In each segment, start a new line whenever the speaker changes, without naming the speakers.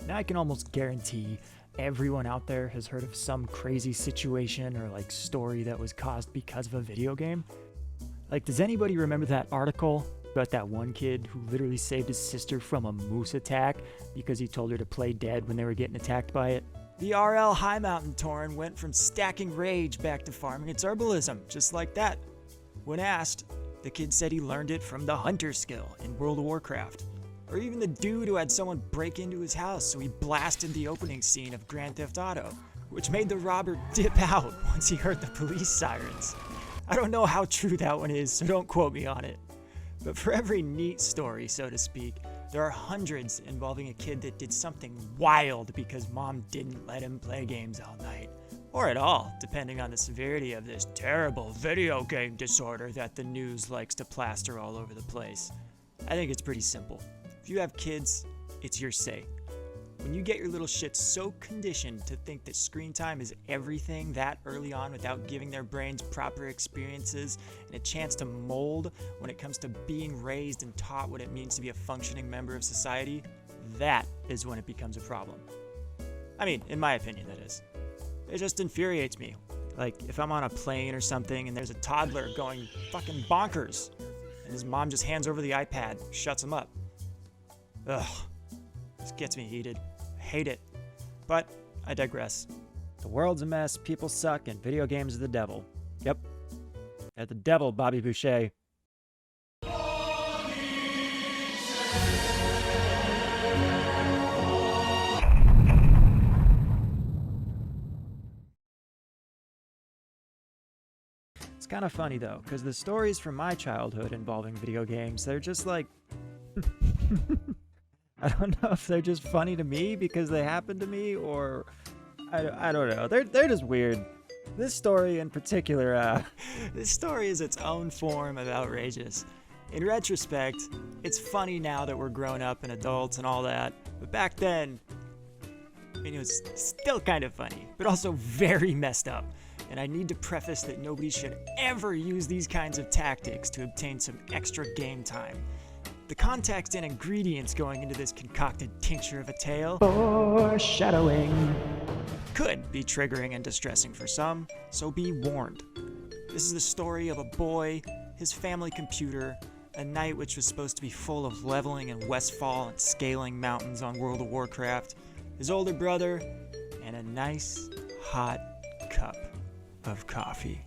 Now I can almost guarantee everyone out there has heard of some crazy situation or like story that was caused because of a video game. Like, does anybody remember that article about that one kid who literally saved his sister from a moose attack because he told her to play dead when they were getting attacked by it? The RL High Mountain Tauren went from stacking rage back to farming its herbalism, just like that. When asked, the kid said he learned it from the hunter skill in World of Warcraft. Or even the dude who had someone break into his house, so he blasted the opening scene of Grand Theft Auto, which made the robber dip out once he heard the police sirens. I don't know how true that one is, so don't quote me on it. But for every neat story, so to speak, there are hundreds involving a kid that did something wild because mom didn't let him play games all night. Or at all, depending on the severity of this terrible video game disorder that the news likes to plaster all over the place. I think it's pretty simple. If you have kids, it's your say. When you get your little shit so conditioned to think that screen time is everything that early on without giving their brains proper experiences and a chance to mold when it comes to being raised and taught what it means to be a functioning member of society, that is when it becomes a problem. I mean, in my opinion, that is. It just infuriates me. Like, if I'm on a plane or something and there's a toddler going fucking bonkers and his mom just hands over the iPad, shuts him up. Ugh, this gets me heated. I hate it. But I digress. The world's a mess, people suck, and video games are the devil. Yep. They're the devil, Bobby Boucher. It's kind of funny though, because the stories from my childhood involving video games, they're just like... I don't know if they're just funny to me because they happened to me, or I don't know. They're just weird. This story in particular, this story is its own form of outrageous. In retrospect, it's funny now that we're grown up and adults and all that, but back then, I mean, it was still kind of funny, but also very messed up. And I need to preface that nobody should ever use these kinds of tactics to obtain some extra game time. The context and ingredients going into this concocted tincture of a tale, foreshadowing, could be triggering and distressing for some, so be warned. This is the story of a boy, his family computer, a night which was supposed to be full of leveling in Westfall and scaling mountains on World of Warcraft, his older brother, and a nice, hot cup of coffee.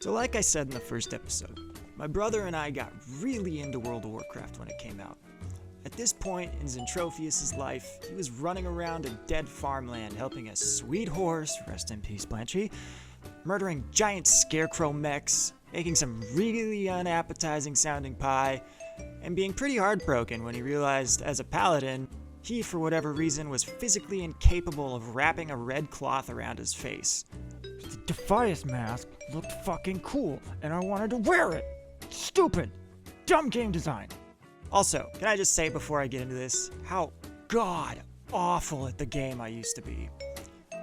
So like I said in the first episode, my brother and I got really into World of Warcraft when it came out. At this point in Zentrophius' life, he was running around a dead farmland helping a sweet horse, rest in peace Blanchy, murdering giant scarecrow mechs, making some really unappetizing sounding pie, and being pretty heartbroken when he realized as a paladin, he for whatever reason was physically incapable of wrapping a red cloth around his face. The Defias mask looked fucking cool, and I wanted to wear it. Stupid! Dumb game design! Also, can I just say before I get into this, how god-awful at the game I used to be.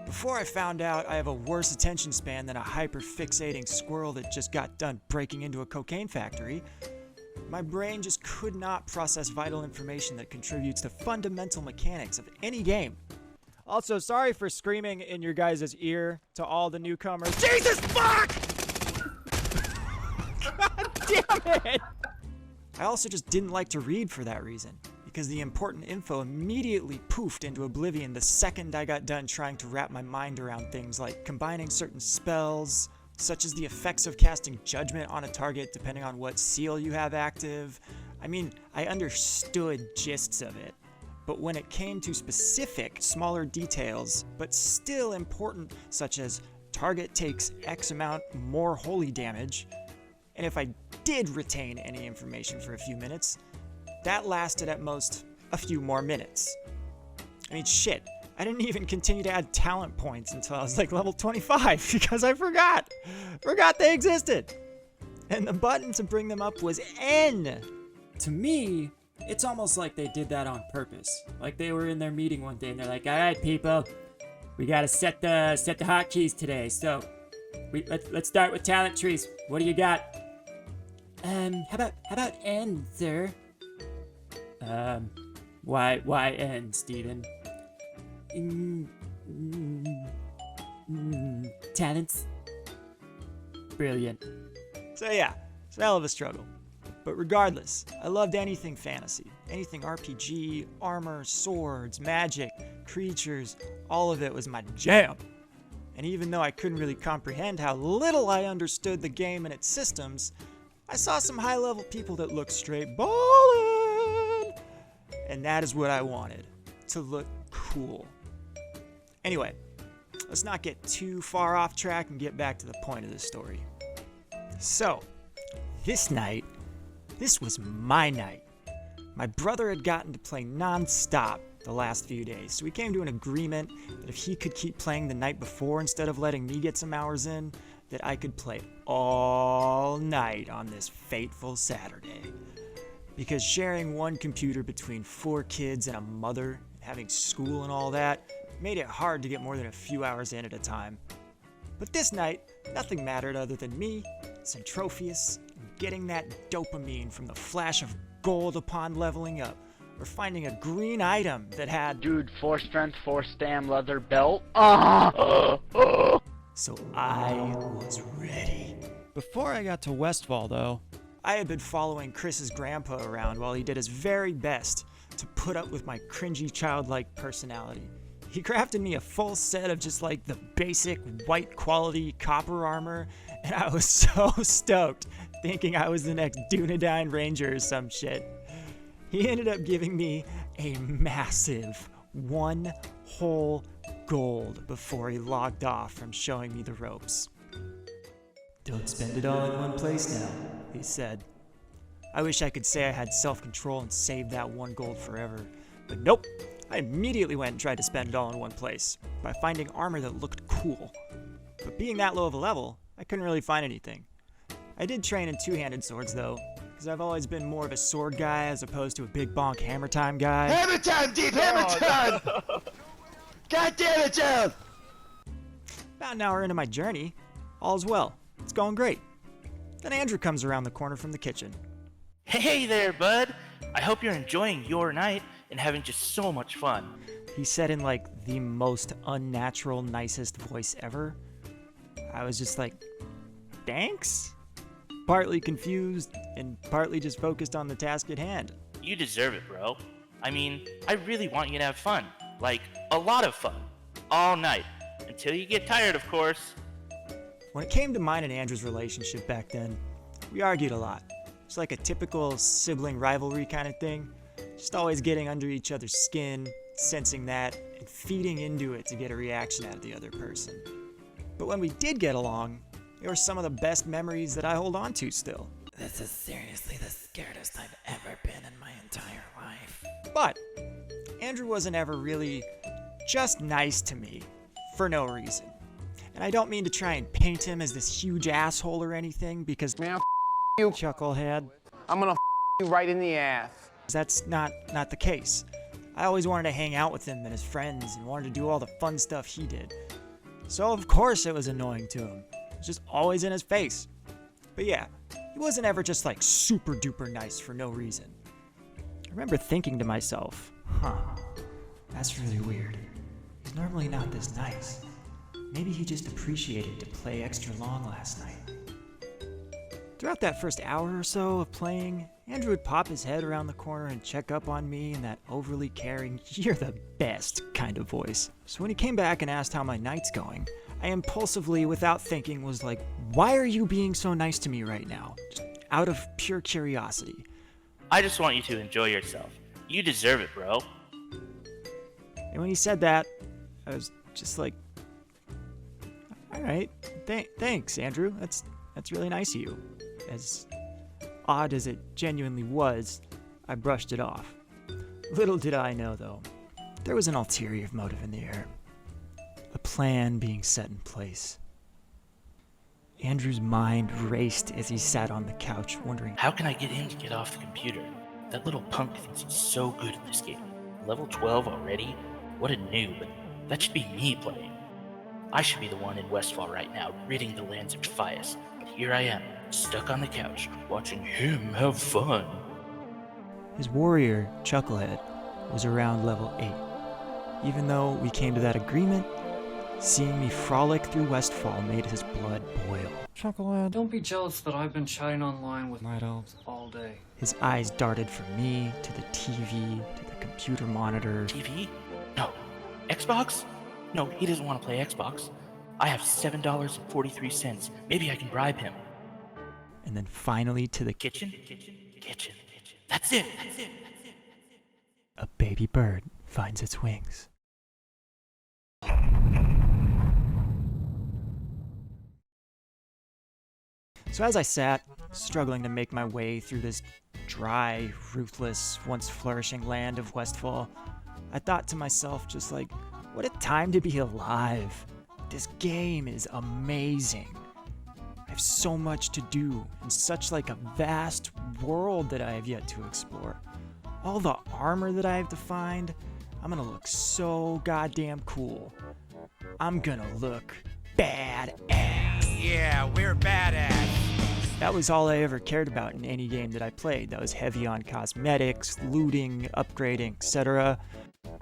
Before I found out I have a worse attention span than a hyper-fixating squirrel that just got done breaking into a cocaine factory, my brain just could not process vital information that contributes to fundamental mechanics of any game. Also, sorry for screaming in your guys' ear to all the newcomers. Jesus fuck! God damn it! I also just didn't like to read for that reason, because the important info immediately poofed into oblivion the second I got done trying to wrap my mind around things like combining certain spells, such as the effects of casting judgment on a target depending on what seal you have active. I mean, I understood gists of it, but when it came to specific, smaller details, but still important, such as target takes X amount more holy damage, and if I did retain any information for a few minutes, that lasted at most a few more minutes. I mean, shit, I didn't even continue to add talent points until I was like level 25 because I forgot they existed. And the button to bring them up was N. To me, it's almost like they did that on purpose. Like they were in their meeting one day and they're like, all right, people, we gotta set the hotkeys today. So let's start with talent trees. What do you got? How about N, sir?
YN, Steven. Talents? Brilliant.
So yeah, it's a hell of a struggle. But regardless, I loved anything fantasy. Anything RPG, armor, swords, magic, creatures, all of it was my jam. And even though I couldn't really comprehend how little I understood the game and its systems, I saw some high-level people that looked straight ballin'. And that is what I wanted, to look cool. Anyway, let's not get too far off track and get back to the point of the story. So, this night, this was my night. My brother had gotten to play non-stop the last few days, so we came to an agreement that if he could keep playing the night before instead of letting me get some hours in, that I could play all night on this fateful Saturday. Because sharing one computer between 4 kids and a mother, and having school and all that, made it hard to get more than a few hours in at a time. But this night, nothing mattered other than me, Centrophius, and getting that dopamine from the flash of gold upon leveling up, or finding a green item that had,
dude, 4 strength, 4 stam, leather belt.
So I was ready. Before I got to Westfall, though, I had been following Chris's grandpa around while he did his very best to put up with my cringy childlike personality. He crafted me a full set of just like the basic white quality copper armor, and I was so stoked, thinking I was the next Dunedain Ranger or some shit. He ended up giving me a massive 1 whole gold before he logged off from showing me the ropes. "Don't spend it all in one place now," he said. I wish I could say I had self-control and saved that 1 gold forever, but nope. I immediately went and tried to spend it all in one place, by finding armor that looked cool. But being that low of a level, I couldn't really find anything. I did train in 2-handed swords though, because I've always been more of a sword guy as opposed to a big bonk hammer time guy.
Hammer time, Deep! Hammer time! God damn it, Jeff!
About an hour into my journey, all's well. It's going great. Then Andrew comes around the corner from the kitchen.
Hey there, bud! I hope you're enjoying your night and having just so much fun.
He said in like the most unnatural, nicest voice ever. I was just like, thanks? Partly confused and partly just focused on the task at hand.
You deserve it, bro. I mean, I really want you to have fun. Like, a lot of fun. All night. Until you get tired, of course.
When it came to mine and Andrew's relationship back then, we argued a lot. It's like a typical sibling rivalry kind of thing. Just always getting under each other's skin, sensing that, and feeding into it to get a reaction out of the other person. But when we did get along, they were some of the best memories that I hold on to still.
This is seriously the scaredest I've ever been in my entire life.
But Andrew wasn't ever really just nice to me for no reason. And I don't mean to try and paint him as this huge asshole or anything, because
Man, you.
Chucklehead,
I'm gonna you right in the ass.
that's not the case. I always wanted to hang out with him and his friends and wanted to do all the fun stuff he did. So of course it was annoying to him. It was just always in his face. But yeah, he wasn't ever just like super duper nice for no reason. I remember thinking to myself, that's really weird. He's normally not this nice. Maybe he just appreciated to play extra long last night. Throughout that first hour or so of playing, Andrew would pop his head around the corner and check up on me in that overly caring, "you're the best" kind of voice. So when he came back and asked how my night's going, I impulsively, without thinking, was like, "Why are you being so nice to me right now?" Just out of pure curiosity.
I just want you to enjoy yourself. You deserve it, bro.
And when he said that, I was just like, all right, thanks, Andrew. That's really nice of you. As odd as it genuinely was, I brushed it off. Little did I know, though, there was an ulterior motive in the air. A plan being set in place. Andrew's mind raced as he sat on the couch, wondering,
How can I get him to get off the computer? That little punk thinks he's so good at this game. Level 12 already? What a noob. That should be me playing. I should be the one in Westfall right now, ridding the lands of Keeisses. But here I am, stuck on the couch, watching him have fun.
His warrior, Chucklehead, was around level 8. Even though we came to that agreement, seeing me frolic through Westfall made his blood boil.
Chocolate, don't be jealous that I've been chatting online with night elves all day.
His eyes darted from me to the TV to the computer monitor.
TV? No. Xbox? No, he doesn't want to play Xbox. I have $7.43. Maybe I can bribe him.
And then finally to the
Kitchen. That's it.
A baby bird finds its wings. So as I sat, struggling to make my way through this dry, ruthless, once flourishing land of Westfall, I thought to myself just like, what a time to be alive. This game is amazing. I have so much to do and such like a vast world that I have yet to explore. All the armor that I have to find, I'm gonna look so goddamn cool. I'm gonna look badass.
Yeah, we're badass.
That was all I ever cared about in any game that I played that was heavy on cosmetics, looting, upgrading, etc.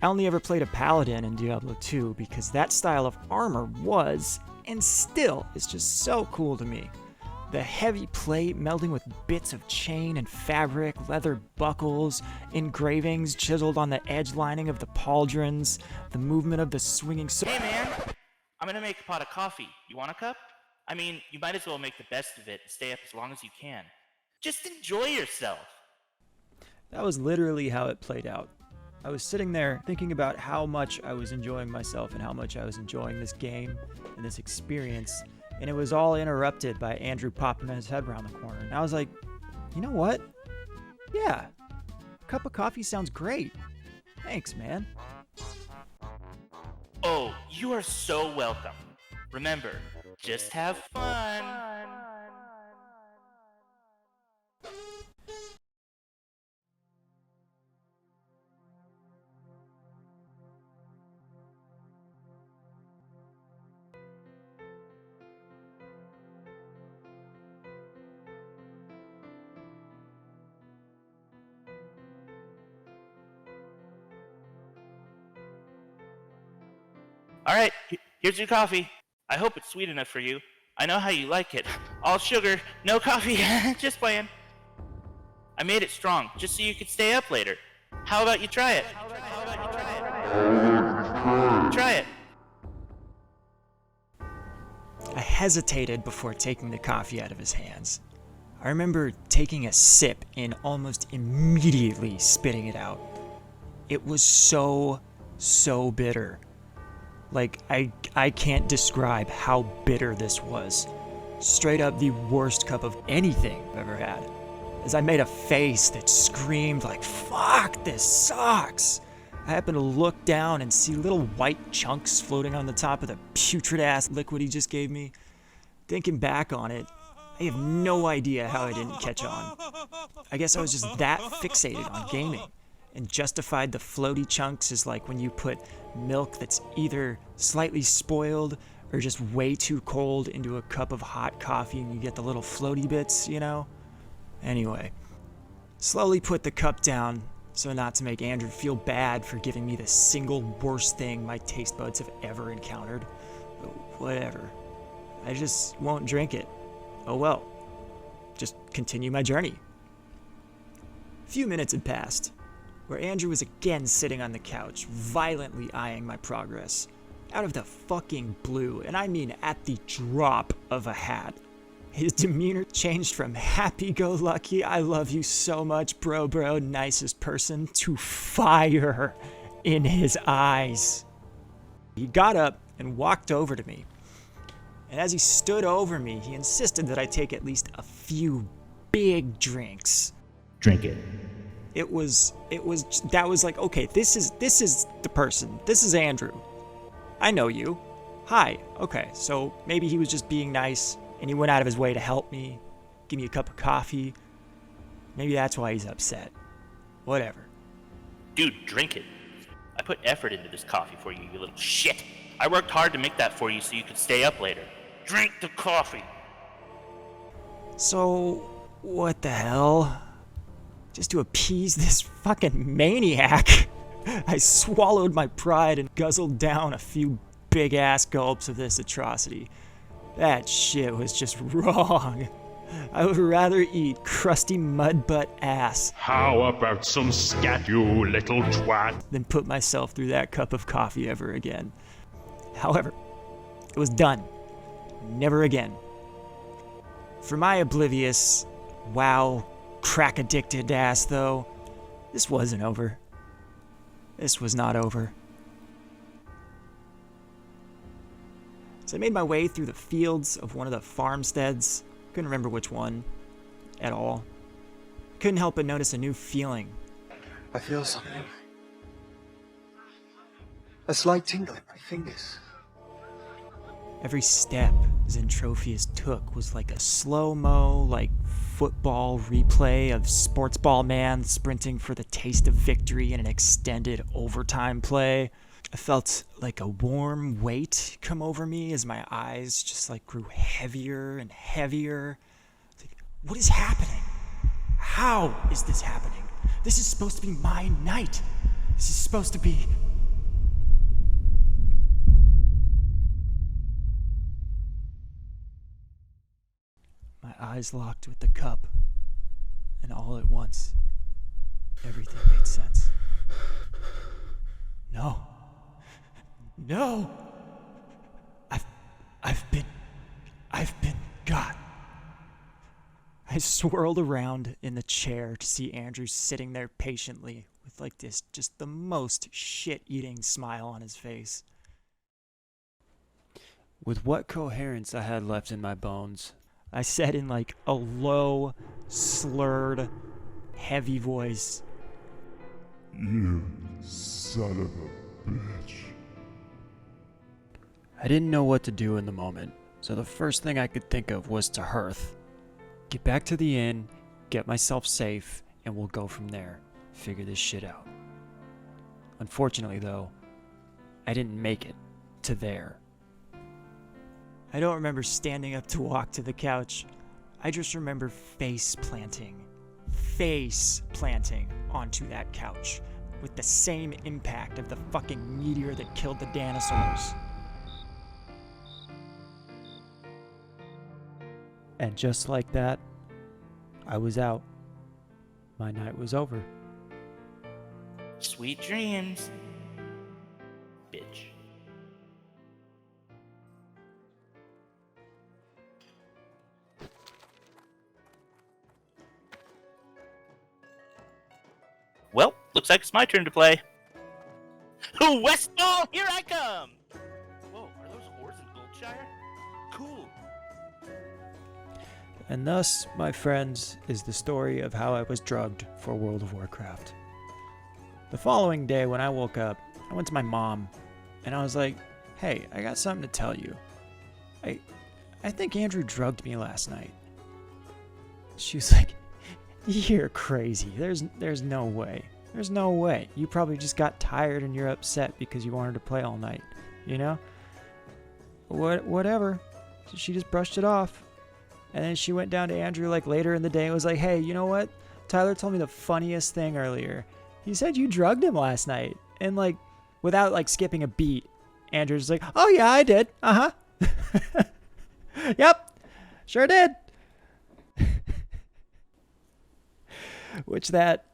I only ever played a paladin in Diablo 2 because that style of armor was, and still is just so cool to me. The heavy plate melding with bits of chain and fabric, leather buckles, engravings chiseled on the edge lining of the pauldrons, the movement of the swinging
Hey man, I'm gonna make a pot of coffee. You want a cup? I mean, you might as well make the best of it and stay up as long as you can. Just enjoy yourself.
That was literally how it played out. I was sitting there thinking about how much I was enjoying myself and how much I was enjoying this game and this experience, and it was all interrupted by Andrew popping his head around the corner. And I was like, you know what? Yeah, a cup of coffee sounds great. Thanks, man.
Oh, you are so welcome. Remember, just have fun. All right, here's your coffee. I hope it's sweet enough for you. I know how you like it. All sugar, no coffee. Just playing. I made it strong, just so you could stay up later. How about you try it? Try it.
I hesitated before taking the coffee out of his hands. I remember taking a sip and almost immediately spitting it out. It was so bitter. Like, I can't describe how bitter this was. Straight up the worst cup of anything I've ever had. As I made a face that screamed like, fuck, this sucks. I happened to look down and see little white chunks floating on the top of the putrid ass liquid he just gave me. Thinking back on it, I have no idea how I didn't catch on. I guess I was just that fixated on gaming, and justified the floaty chunks as like when you put milk that's either slightly spoiled or just way too cold into a cup of hot coffee and you get the little floaty bits, you know? Anyway, slowly put the cup down so not to make Andrew feel bad for giving me the single worst thing my taste buds have ever encountered. But whatever. I just won't drink it. Oh well. Just continue my journey. A few minutes had passed, where Andrew was again sitting on the couch, violently eyeing my progress. Out of the fucking blue, and I mean at the drop of a hat. His demeanor changed from happy-go-lucky, I love you so much, bro, nicest person, to fire in his eyes. He got up and walked over to me. And as he stood over me, he insisted that I take at least a few big drinks.
Drink it.
That was like, okay, this is the person. This is Andrew. I know you. Hi. Okay, so maybe he was just being nice and he went out of his way to help me, give me a cup of coffee. Maybe that's why he's upset. Whatever.
Dude, drink it. I put effort into this coffee for you, you little shit. I worked hard to make that for you so you could stay up later. Drink the coffee.
So, what the hell? Just to appease this fucking maniac. I swallowed my pride and guzzled down a few big-ass gulps of this atrocity. That shit was just wrong. I would rather eat crusty mud butt ass
How about some scat, you little twat?
than put myself through that cup of coffee ever again. However, it was done. Never again. For my oblivious, wow, crack-addicted ass, though, this wasn't over. This was not over. So I made my way through the fields of one of the farmsteads. Couldn't remember which one at all. Couldn't help but notice a new feeling.
I feel something. A slight tingle in my fingers.
Every step Zentrophius took was like a slow-mo, like football replay of sports ball man sprinting for the taste of victory in an extended overtime play. I felt like a warm weight come over me as my eyes just like grew heavier and heavier. Like, what is happening? How is this happening? This is supposed to be my night. This is supposed to be... My eyes locked with the cup, and all at once, everything made sense. No. No! I've been got. I swirled around in the chair to see Andrew sitting there patiently with like this, just the most shit-eating smile on his face. With what coherence I had left in my bones, I said in like a low, slurred, heavy voice,
You son of a bitch.
I didn't know what to do in the moment, so the first thing I could think of was to hearth. Get back to the inn, get myself safe, and we'll go from there. Figure this shit out. Unfortunately, though, I didn't make it to there. I don't remember standing up to walk to the couch. I just remember face planting onto that couch with the same impact of the fucking meteor that killed the dinosaurs. And just like that, I was out. My night was over.
Sweet dreams, bitch. Well, looks like it's my turn to play. Westfall, here I come! Whoa, are those whores in Goldshire? Cool.
And thus, my friends, is the story of how I was drugged for World of Warcraft. The following day when I woke up, I went to my mom, and I was like, hey, I got something to tell you. I think Andrew drugged me last night. She was like, you're crazy. There's no way. There's no way. You probably just got tired and you're upset because you wanted to play all night, you know? Whatever. So she just brushed it off. And then she went down to Andrew like later in the day and was like, hey, you know what? Tyler told me the funniest thing earlier. He said you drugged him last night. And like, without like skipping a beat, Andrew's like, oh yeah, I did. Uh-huh. Yep. Sure did. Which that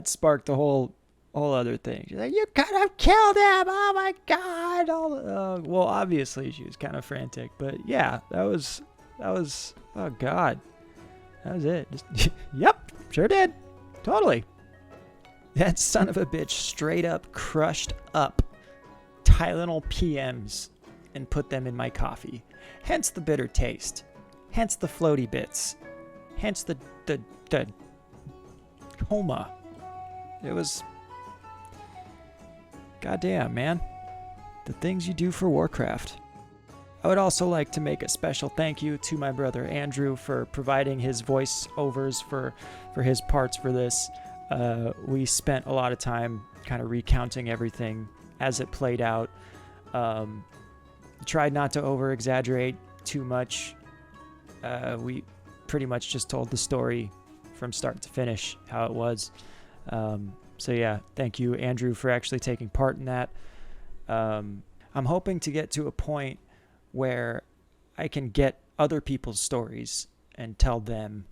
sparked a whole other thing. She's like, you could have killed him. Oh my God. Well, obviously she was kind of frantic, but yeah, that was, oh God, that was it. Just, yep, sure did. Totally. That son of a bitch straight up crushed up Tylenol PMs and put them in my coffee. Hence the bitter taste. Hence the floaty bits. Hence the coma. It was... Goddamn, man. The things you do for Warcraft. I would also like to make a special thank you to my brother Andrew for providing his voiceovers for his parts for this. We spent a lot of time kind of recounting everything as it played out. Tried not to over-exaggerate too much. We pretty much just told the story from start to finish, how it was. So yeah, thank you, Andrew, for actually taking part in that. I'm hoping to get to a point where I can get other people's stories and tell them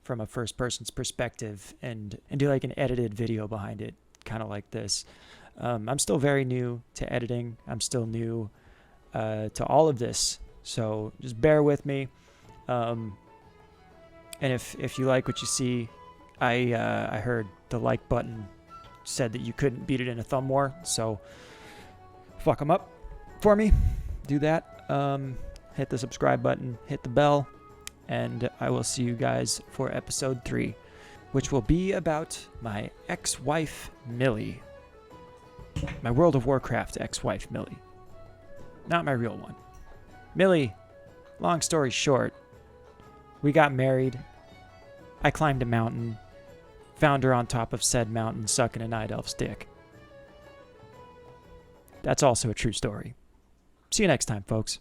from a first person's perspective and do like an edited video behind it, kind of like this. I'm still very new to editing. I'm still new to all of this. So just bear with me. And if you like what you see, I heard the like button said that you couldn't beat it in a thumb war. So fuck them up for me. Do that. Hit the subscribe button, hit the bell, and I will see you guys for episode 3, which will be about my ex-wife, Millie. My World of Warcraft ex-wife, Millie. Not my real one. Millie, long story short, we got married. I climbed a mountain, found her on top of said mountain sucking a night elf's dick. That's also a true story. See you next time, folks.